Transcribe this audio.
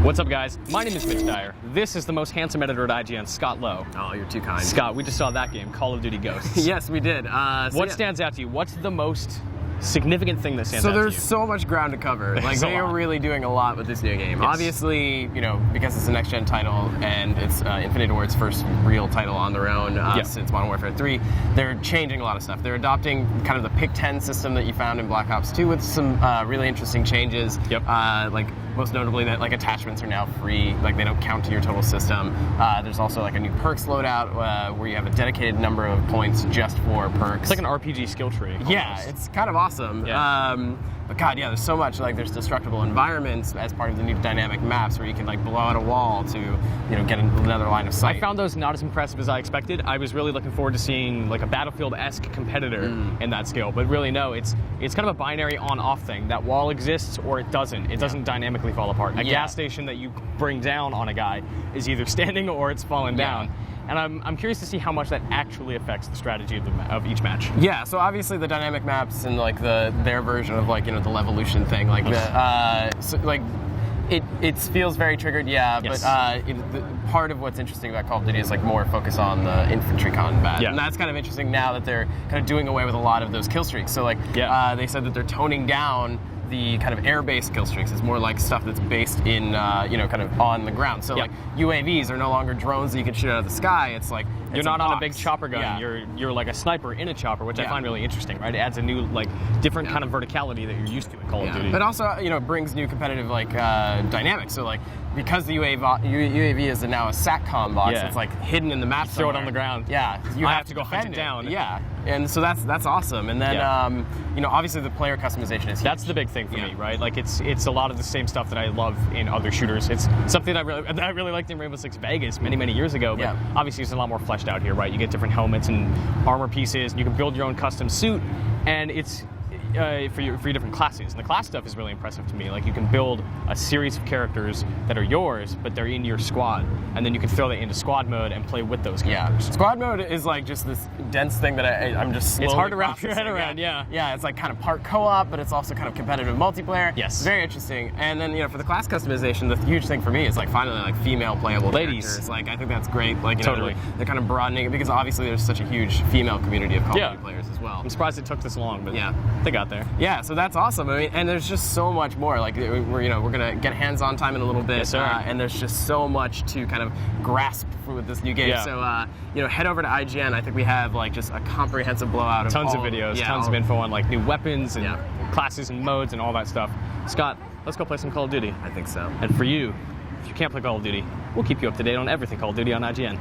What's up, guys? My name is Mitch Dyer. This is the most handsome editor at IGN, Scott Lowe. Oh, you're too kind. Scott, we just saw that game, Call of Duty Ghosts. Yes, we did. What stands out to you? What's the most significant thing that stands out to you? So there's so much ground to cover. Like, they are really doing a lot with this new game. Yes. Obviously, you know, because it's a next-gen title and it's Infinity Ward's first real title on their own since Modern Warfare 3, they're changing a lot of stuff. They're adopting kind of the Pick 10 system that you found in Black Ops 2 with some really interesting changes. Yep. Like, most notably that like attachments are now free, like they don't count to your total system. There's also like a new perks loadout where you have a dedicated number of points just for perks. It's like an RPG skill tree. Almost. Yeah, it's kind of awesome. Yeah. But God, yeah, there's so much. Like, there's destructible environments as part of the new dynamic maps where you can like blow out a wall to, you know, get another line of sight. I found those not as impressive as I expected. I was really looking forward to seeing like a Battlefield-esque competitor in that scale, but really no, it's kind of a binary on-off thing. That wall exists or it doesn't. It doesn't dynamically fall apart. A gas station that you bring down on a guy is either standing or it's falling down. And I'm curious to see how much that actually affects the strategy of each match. Yeah, so obviously the dynamic maps and like their version of like, you know, the Levolution thing, like it feels very triggered, Yes. but part of what's interesting about Call of Duty is like more focus on the infantry combat, and that's kind of interesting now that they're kind of doing away with a lot of those kill streaks. So like they said that they're toning down the kind of air-based kill streaks. It's more like stuff that's based in, you know, kind of on the ground. So like UAVs are no longer drones that you can shoot out of the sky. It's like you're not on a big chopper gun. You're like a sniper in a chopper, which I find really interesting, right? It adds a new, like, different kind of verticality that you're used to in Call of Duty. But also, you know, brings new competitive like dynamics. So like, because the UAV is now a SATCOM box, it's like hidden in the map. Throw it on the ground. Yeah, you have to go hunt it down. Yeah, and so that's awesome. And then you know, obviously the player customization is huge. That's the big thing for me, right? Like it's a lot of the same stuff that I love in other shooters. It's something that I really liked in Rainbow Six Vegas many years ago. But obviously it's a lot more fleshed out here, right? You get different helmets and armor pieces, and you can build your own custom suit, and it's for your different classes. And the class stuff is really impressive to me. Like, you can build a series of characters that are yours, but they're in your squad, and then you can throw that into squad mode and play with those characters. Yeah, squad mode is like just this dense thing that I'm just slowly it's hard to wrap your head around. Yeah, it's like kind of part co-op, but it's also kind of competitive multiplayer. Yes, very interesting. And then, you know, for the class customization, the huge thing for me is like finally like female playable characters. Like, I think that's great. Like, you know, they're kind of broadening it because obviously there's such a huge female community of Call of Duty players as well. I'm surprised it took this long, but they got there. Yeah, so that's awesome. I mean, and there's just so much more. Like, we're gonna get hands-on time in a little bit, yes, sir. And there's just so much to kind of grasp with this new game. So you know, head over to IGN. I think we have like just a comprehensive blowout of tons of videos, tons of info on like new weapons and classes and modes and all that stuff. Scott, let's go play some Call of Duty. I think so. And for you, if you can't play Call of Duty, we'll keep you up to date on everything Call of Duty on IGN.